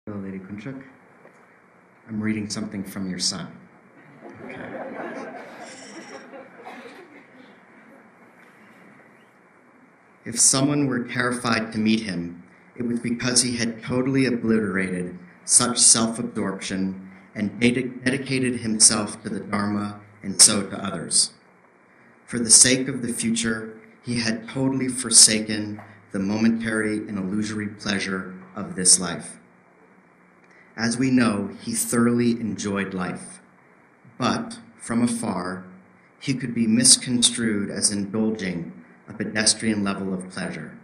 Hello, Lady Kunchuk. I'm reading something from your son. Okay. If someone were terrified to meet him, it was because he had totally obliterated such self-absorption and dedicated himself to the Dharma and so to others. For the sake of the future, he had totally forsaken the momentary and illusory pleasure of this life. As we know, he thoroughly enjoyed life, but from afar, he could be misconstrued as indulging a pedestrian level of pleasure.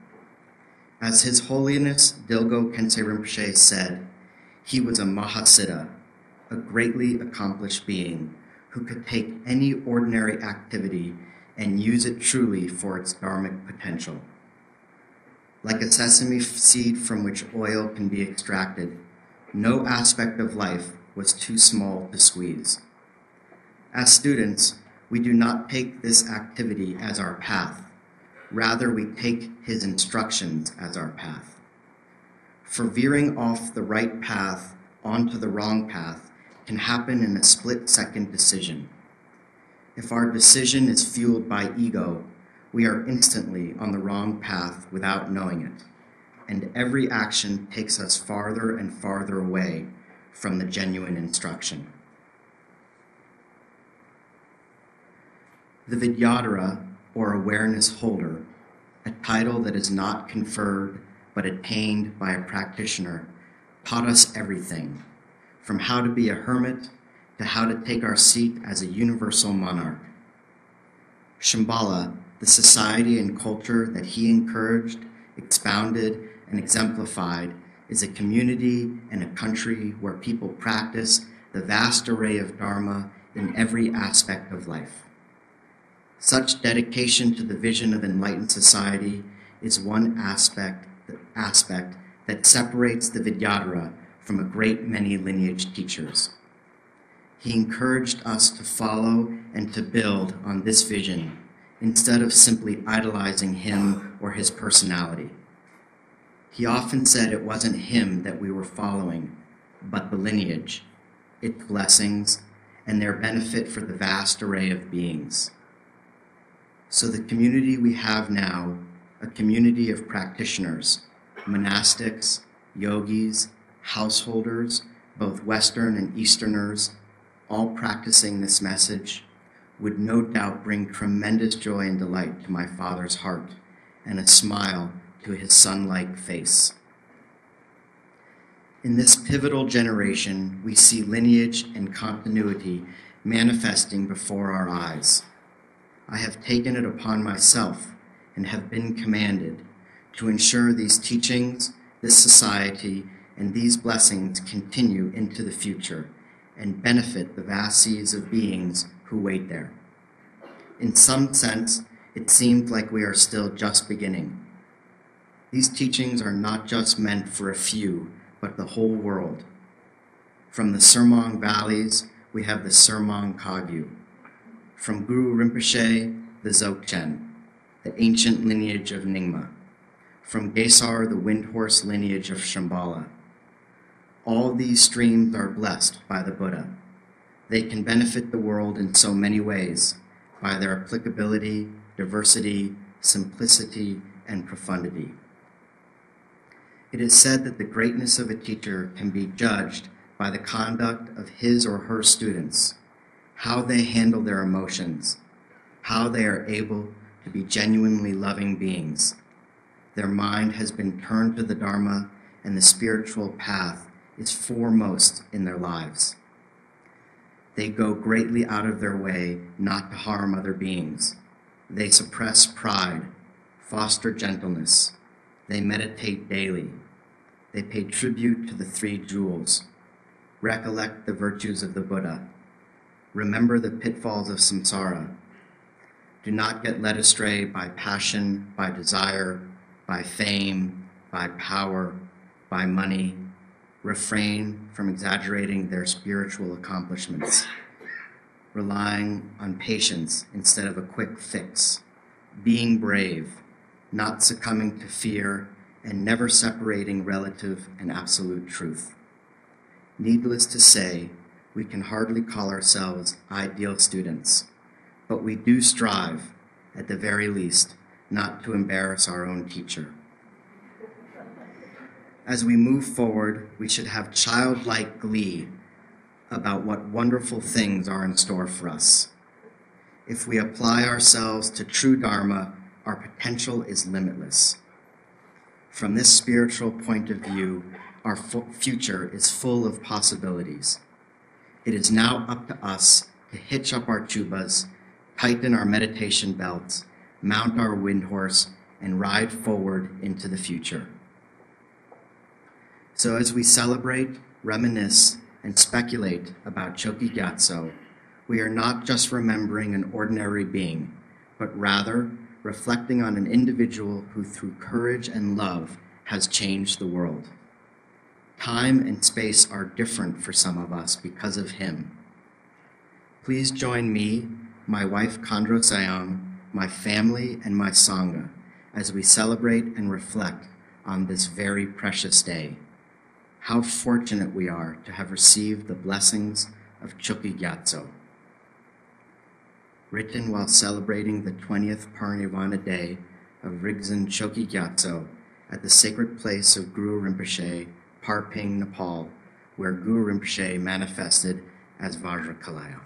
As His Holiness Dilgo Khyentse Rinpoche said, he was a Mahasiddha, a greatly accomplished being who could take any ordinary activity and use it truly for its dharmic potential. Like a sesame seed from which oil can be extracted, no aspect of life was too small to squeeze. As students, we do not take this activity as our path. Rather, we take his instructions as our path. For veering off the right path onto the wrong path can happen in a split-second decision. If our decision is fueled by ego, we are instantly on the wrong path without knowing it, and every action takes us farther and farther away from the genuine instruction. The Vidyadhara, or awareness holder, a title that is not conferred but attained by a practitioner, taught us everything, from how to be a hermit to how to take our seat as a universal monarch. Shambhala, the society and culture that he encouraged, expounded, and exemplified, is a community and a country where people practice the vast array of Dharma in every aspect of life. Such dedication to the vision of enlightened society is one aspect that separates the Vidyadhara from a great many lineage teachers. He encouraged us to follow and to build on this vision instead of simply idolizing him or his personality. He often said it wasn't him that we were following, but the lineage, its blessings, and their benefit for the vast array of beings. So the community we have now, a community of practitioners, monastics, yogis, householders, both Western and Easterners, all practicing this message, would no doubt bring tremendous joy and delight to my father's heart and a smile to his son-like face. In this pivotal generation, we see lineage and continuity manifesting before our eyes. I have taken it upon myself and have been commanded to ensure these teachings, this society, and these blessings continue into the future and benefit the vast seas of beings who wait there. In some sense, it seemed like we are still just beginning. These teachings are not just meant for a few, but the whole world. From the Surmong valleys, we have the Surmong Kagyu. From Guru Rinpoche, the Dzogchen, the ancient lineage of Nyingma. From Gesar, the Windhorse lineage of Shambhala. All these streams are blessed by the Buddha. They can benefit the world in so many ways, by their applicability, diversity, simplicity, and profundity. It is said that the greatness of a teacher can be judged by the conduct of his or her students, how they handle their emotions, how they are able to be genuinely loving beings. Their mind has been turned to the Dharma, and the spiritual path is foremost in their lives. They go greatly out of their way not to harm other beings. They suppress pride, foster gentleness. They meditate daily. They pay tribute to the three jewels. Recollect the virtues of the Buddha. Remember the pitfalls of samsara. Do not get led astray by passion, by desire, by fame, by power, by money. Refrain from exaggerating their spiritual accomplishments, relying on patience instead of a quick fix, being brave, not succumbing to fear, and never separating relative and absolute truth. Needless to say, we can hardly call ourselves ideal students, but we do strive, at the very least, not to embarrass our own teacher. As we move forward, we should have childlike glee about what wonderful things are in store for us. If we apply ourselves to true Dharma, our potential is limitless. From this spiritual point of view, our future is full of possibilities. It is now up to us to hitch up our chubas, tighten our meditation belts, mount our wind horse, and ride forward into the future. So as we celebrate, reminisce, and speculate about Choki Gyatso, we are not just remembering an ordinary being, but rather reflecting on an individual who through courage and love has changed the world. Time and space are different for some of us because of him. Please join me, my wife Khandro Sayong, my family, and my Sangha as we celebrate and reflect on this very precious day. How fortunate we are to have received the blessings of Choki Gyatso. Written while celebrating the 20th Parinirvana day of Rigzin Choki Gyatso at the sacred place of Guru Rinpoche, Parping, Nepal, where Guru Rinpoche manifested as Vajrakalaya.